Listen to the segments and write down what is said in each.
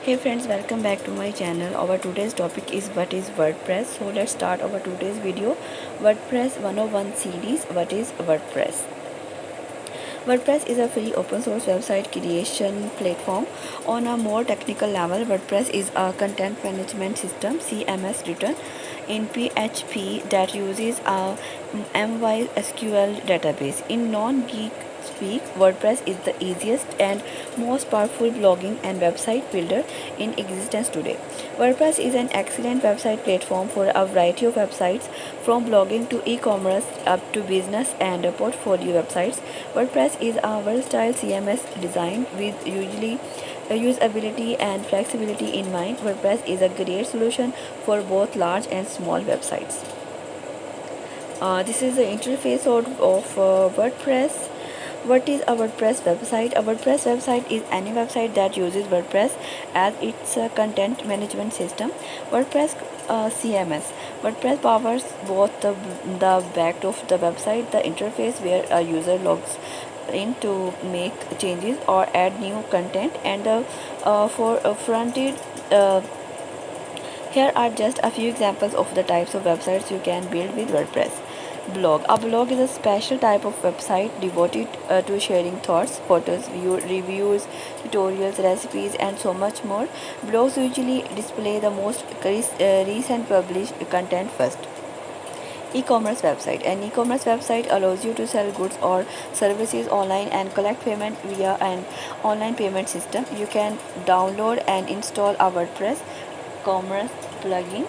Hey friends, welcome back to my channel. Our today's topic is what is WordPress. So let's start our today's video. WordPress 101 series. What is WordPress? WordPress is a free open source website creation platform. On a more technical level, WordPress is a content management system (CMS) written in PHP that uses a MySQL database. In non-geek speak, WordPress is the easiest and most powerful blogging and website builder in existence today. WordPress is an excellent website platform for a variety of websites, from blogging to e-commerce up to business and portfolio websites. WordPress is a versatile CMS designed with usually usability and flexibility in mind. WordPress is a great solution for both large and small websites. This is the interface of WordPress. What is a WordPress website? A WordPress website is any website that uses WordPress as its content management system. WordPress CMS. WordPress powers both the back of the website, the interface where a user logs in to make changes or add new content, and the for fronted. Here are just a few examples of the types of websites you can build with WordPress. Blog. A blog is a special type of website devoted to sharing thoughts, photos, reviews, tutorials, recipes, and so much more. Blogs usually display the most recent published content first. E-commerce website. An e-commerce website allows you to sell goods or services online and collect payment via an online payment system. You can download and install a WordPress commerce plugin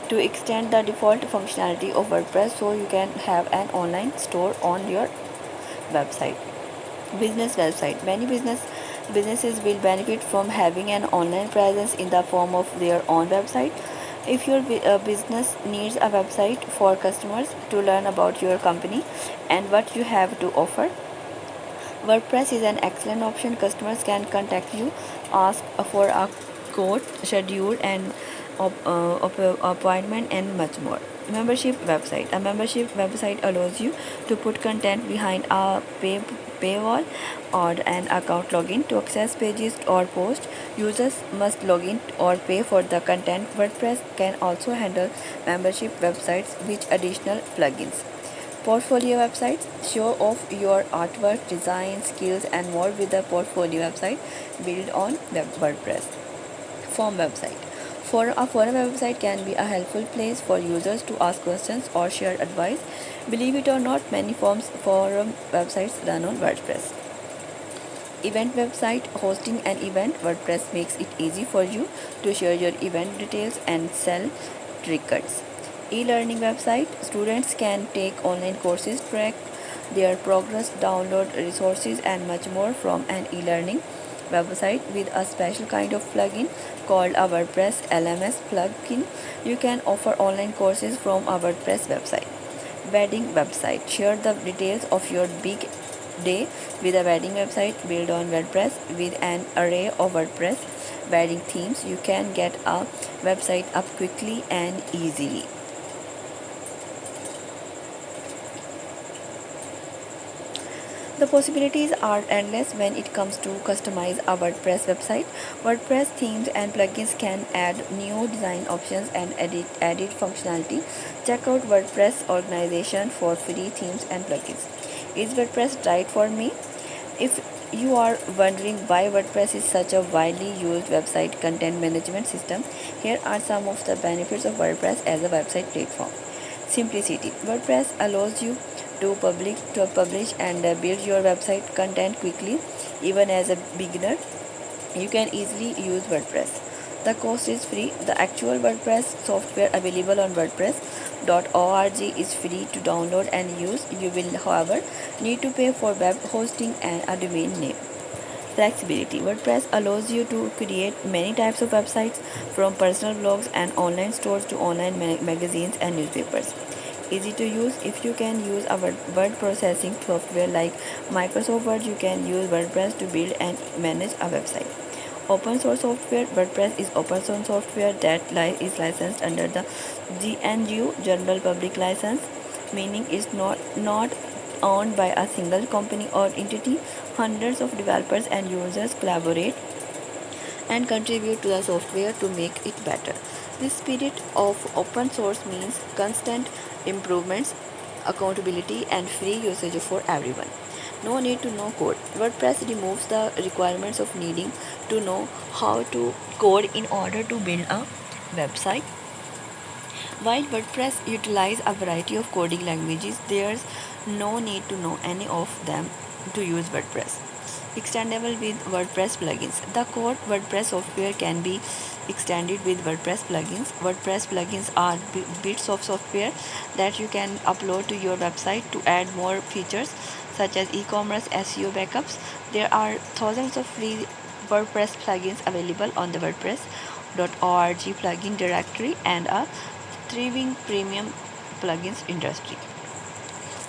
to extend the default functionality of WordPress so you can have an online store on your website. Business website. Many businesses will benefit from having an online presence in the form of their own website. If your business needs a website for customers to learn about your company and what you have to offer, WordPress is an excellent option. Customers can contact you, ask for a quote, schedule an appointment, and much more. Membership website. A membership website allows you to put content behind a paywall or an account login. To access pages or posts, users must log in or pay for the content. WordPress can also handle membership websites with additional plugins. Portfolio websites. Show off your artwork, design, skills, and more with the portfolio website built on WordPress. Form website. For a forum website can be a helpful place for users to ask questions or share advice. Believe it or not, many forum websites run on WordPress. Event website. Hosting an event. WordPress makes it easy for you to share your event details and sell tickets. E-learning website. Students can take online courses, track their progress, download resources, and much more from an e-learning website with a special kind of plugin called a WordPress LMS plugin. You can offer online courses from a WordPress website. Wedding website. Share the details of your big day with a wedding website built on WordPress with an array of WordPress wedding themes. You can get a website up quickly and easily. The possibilities are endless when it comes to customize a WordPress website. WordPress themes and plugins can add new design options and added functionality. Check out WordPress organization for free themes and plugins. Is WordPress right for me? If you are wondering why WordPress is such a widely used website content management system, here are some of the benefits of WordPress as a website platform. Simplicity. WordPress allows you to publish and build your website content quickly. Even as a beginner, you can easily use WordPress. The cost is free. The actual WordPress software available on WordPress.org is free to download and use. You will, however, need to pay for web hosting and a domain name. Flexibility. WordPress allows you to create many types of websites, from personal blogs and online stores to online magazines and newspapers. Easy to use. If you can use a word processing software like Microsoft Word, you can use WordPress to build and manage a website. Open source software. WordPress is open source software that is licensed under the GNU General Public License, meaning it's not owned by a single company or entity. Hundreds of developers and users collaborate and contribute to the software to make it better. This spirit of open source means constant improvements, accountability, and free usage for everyone. No need to know code. WordPress removes the requirements of needing to know how to code in order to build a website. While WordPress utilizes a variety of coding languages, there's no need to know any of them to use WordPress. Extendable with WordPress plugins. The core WordPress software can be extended with WordPress plugins. WordPress plugins are bits of software that you can upload to your website to add more features such as e-commerce SEO backups. There are thousands of free WordPress plugins available on the WordPress.org plugin directory and a thriving premium plugins industry.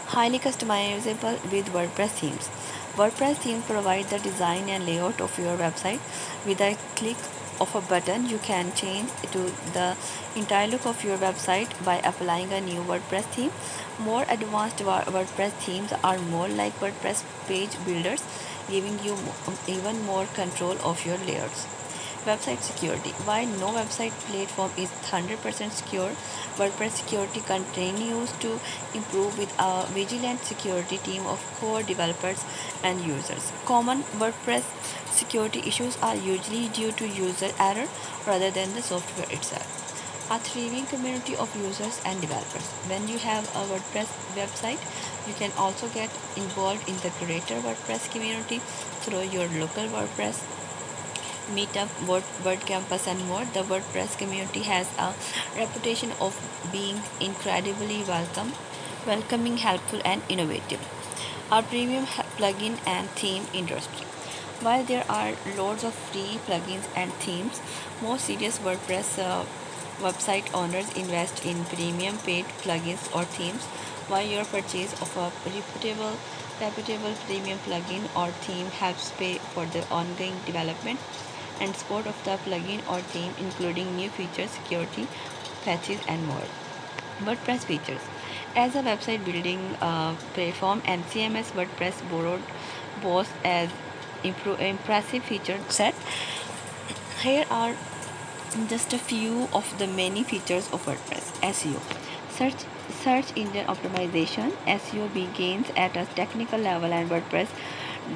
Highly customizable with WordPress themes. WordPress themes provide the design and layout of your website. With a click of a button, you can change to the entire look of your website by applying a new WordPress theme. More advanced WordPress themes are more like WordPress page builders, giving you even more control of your layouts. Website security. While no website platform is 100% secure, WordPress security continues to improve with a vigilant security team of core developers and users. Common WordPress security issues are usually due to user error rather than the software itself. A thriving community of users and developers. When you have a WordPress website, you can also get involved in the greater WordPress community through your local WordPress Meetup, WordCampus, and more. The WordPress community has a reputation of being incredibly welcoming, helpful, and innovative. Our premium plugin and theme industry. While there are loads of free plugins and themes, most serious WordPress website owners invest in premium paid plugins or themes. While your purchase of a reputable premium plugin or theme helps pay for the ongoing development and support of the plugin or theme, including new features, security patches, and more. WordPress features. As a website building platform and CMS, WordPress boasts as impressive feature set. Here are just a few of the many features of WordPress. SEO. Search engine optimization. SEO begins at a technical level and WordPress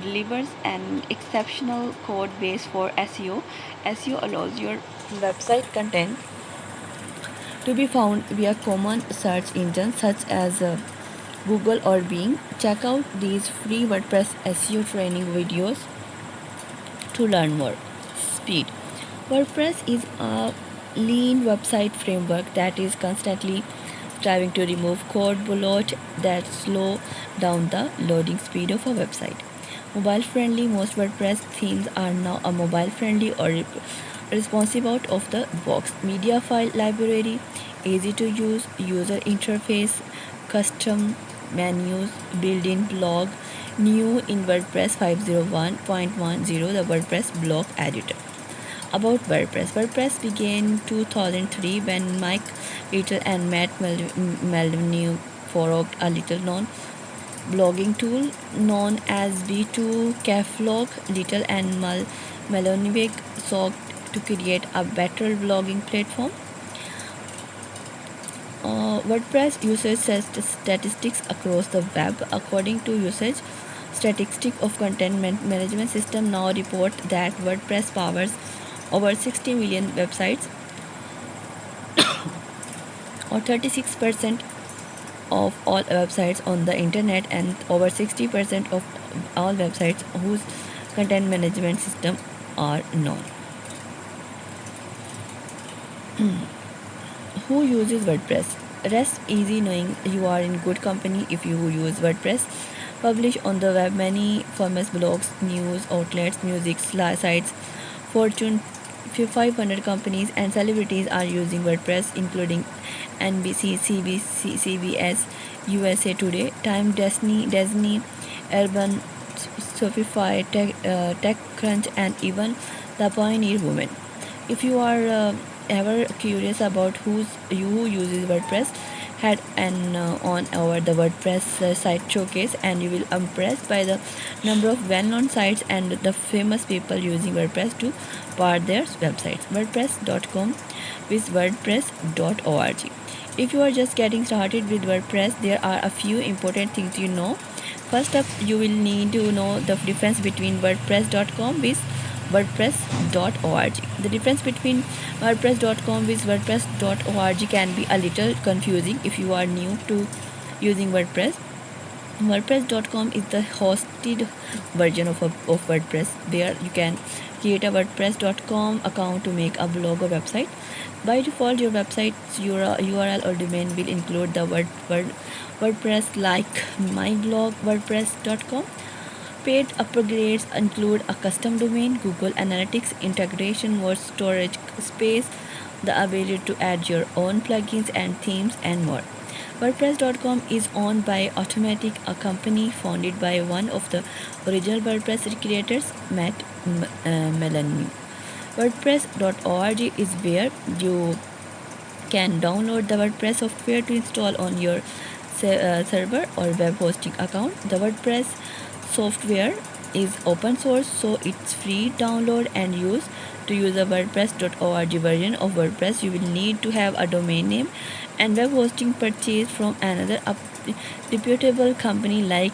delivers an exceptional code base for SEO. SEO allows your website content to be found via common search engines such as Google or Bing. Check out these free WordPress SEO training videos to learn more. Speed. WordPress is a lean website framework that is constantly striving to remove code bloat that slow down the loading speed of a website. Mobile friendly. Most WordPress themes are now a mobile friendly or responsive out of the box. Media file library, easy to use user interface, custom menus, built-in blog, new in WordPress 501.10, the WordPress blog editor. About WordPress. WordPress began 2003 when Mike Little and Matt Melvin forked a little known blogging tool known as B2 Caflog. Little and Melonic sought to create a better blogging platform. WordPress usage statistics across the web. According to usage statistics of content management system now report that WordPress powers over 60 million websites or 36% of all websites on the internet and over 60% of all websites whose content management system are known. Who uses WordPress? Rest easy knowing you are in good company if you use WordPress. Publish on the web many famous blogs, news outlets, music sites. Fortune 500 companies and celebrities are using WordPress, including NBC, CBS, USA Today, Time, Disney, Urban, Shopify, TechCrunch, and even the Pioneer Woman. If you are ever curious about who uses WordPress, head and on our the WordPress site showcase, and you will impressed by the number of well-known sites and the famous people using WordPress to power their websites. WordPress.com with WordPress.org. If you are just getting started with WordPress, there are a few important things you know. First up, you will need to know the difference between WordPress.com with WordPress.org. The difference between WordPress.com with WordPress.org can be a little confusing if you are new to using WordPress. WordPress.com is the hosted version of WordPress, where you can create a WordPress.com account to make a blog or website. By default, your website's URL or domain will include the WordPress, like my blog WordPress.com. Paid upgrades include a custom domain, Google Analytics integration, more storage space, the ability to add your own plugins and themes, and more. WordPress.com is owned by Automatic, a company founded by one of the original WordPress creators, Matt Melanie. WordPress.org is where you can download the WordPress software to install on your server or web hosting account. The WordPress software is open source, so it's free download and use. To use a WordPress.org version of WordPress, you will need to have a domain name and web hosting purchased from another reputable company. Like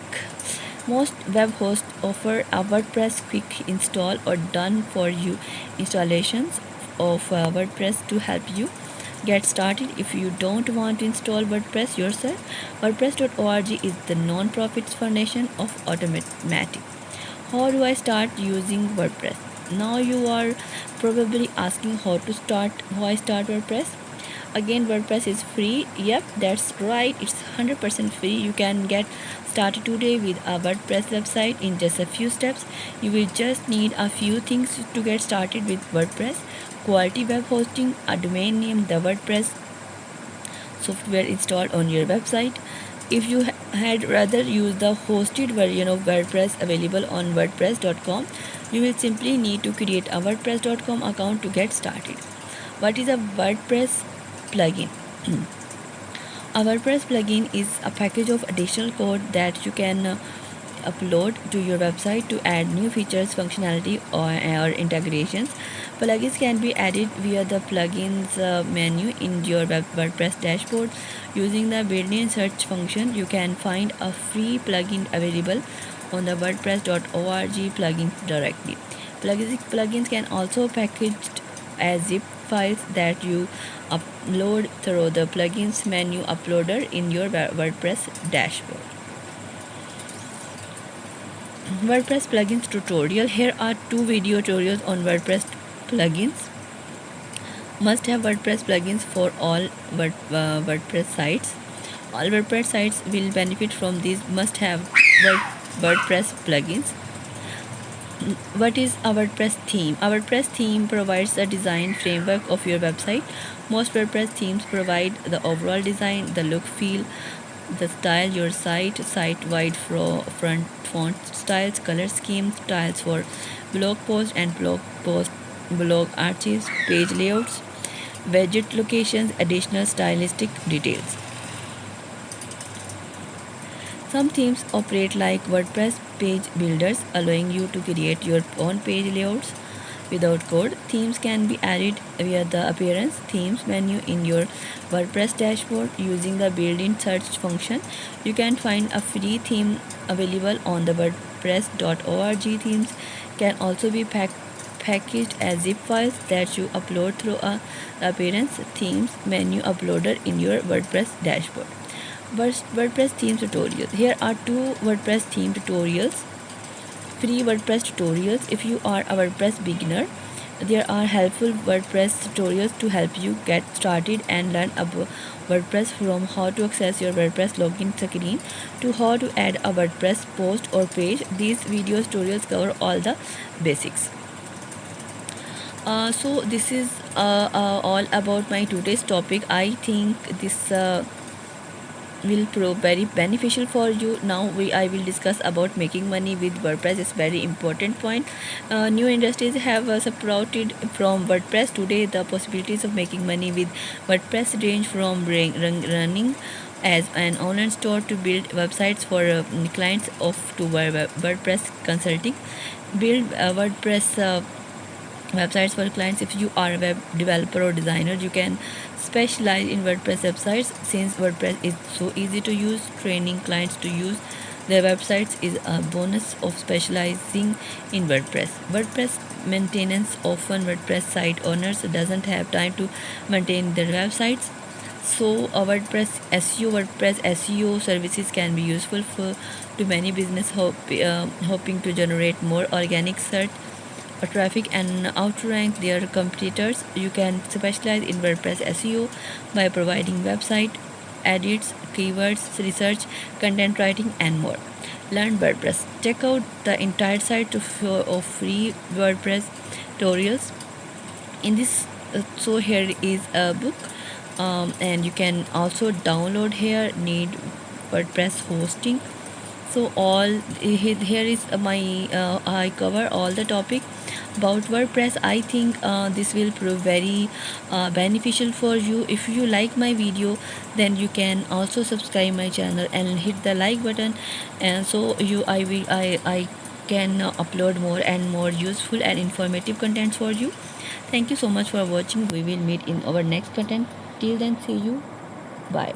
most web hosts offer a WordPress quick install or done for you installations of WordPress to help you get started. If you don't want to install WordPress yourself, WordPress.org is the non-profit foundation of Automatic. How do I start using WordPress? Now you are probably asking how I start WordPress. Again, WordPress is free. Yep, that's right, it's 100% free. You can get started today with a WordPress website in just a few steps. You will just need a few things to get started with WordPress: quality web hosting, a domain name, the WordPress software installed on your website. If you had rather use the hosted version of WordPress available on WordPress.com, you will simply need to create a WordPress.com account to get started. What is a WordPress plugin? A WordPress plugin is a package of additional code that you can upload to your website to add new features, functionality, or integrations. Plugins can be added via the plugins menu in your WordPress dashboard. Using the built-in search function, you can find a free plugin available on the WordPress.org plugins directly. Plugins can also packaged as zip files that you upload through the plugins menu uploader in your WordPress dashboard. WordPress plugins tutorial. Here are two video tutorials on WordPress plugins. Must have WordPress plugins for all WordPress sites. All WordPress sites will benefit from these must have WordPress plugins. What is a WordPress theme? A WordPress theme provides the design framework of your website. Most WordPress themes provide the overall design, the look, feel, the style your site-wide front font styles, color schemes, styles for blog posts and blog archives, page layouts, widget locations, additional stylistic details. Some themes operate like WordPress page builders, allowing you to create your own page layouts without code. Themes can be added via the Appearance Themes menu in your WordPress dashboard using the built-in search function. You can find a free theme available on the WordPress.org. Themes can also be packaged as zip files that you upload through the Appearance Themes menu uploader in your WordPress dashboard. WordPress theme tutorials. Here are two WordPress theme tutorials. Free WordPress tutorials. If you are a WordPress beginner, there are helpful WordPress tutorials to help you get started and learn about WordPress, from how to access your WordPress login screen to how to add a WordPress post or page. These video tutorials cover all the basics. So this is all about my today's topic. I think this will prove very beneficial for you. Now I will discuss about making money with WordPress. It's very important point. New industries have sprouted from WordPress. Today the possibilities of making money with WordPress range from running as an online store to build websites for clients of to WordPress consulting. Build WordPress websites for clients. If you are a web developer or designer, you can specialize in WordPress websites. Since WordPress is so easy to use, training clients to use their websites is a bonus of specializing in WordPress maintenance. Often WordPress site owners doesn't have time to maintain their websites, so WordPress SEO services can be useful for to many business hoping to generate more organic search traffic and outrank their competitors. You can specialize in WordPress SEO by providing website edits, keywords, research, content writing, and more. Learn WordPress. Check out the entire site of free WordPress tutorials. In this, so here is a book, and you can also download here. Need WordPress hosting. So all here is my I cover all the topic about WordPress. I think this will prove very beneficial for you. If you like my video, then you can also subscribe my channel and hit the like button, and so I can upload more and more useful and informative contents for you. Thank you so much for watching. We will meet in our next content. Till then, see you. Bye.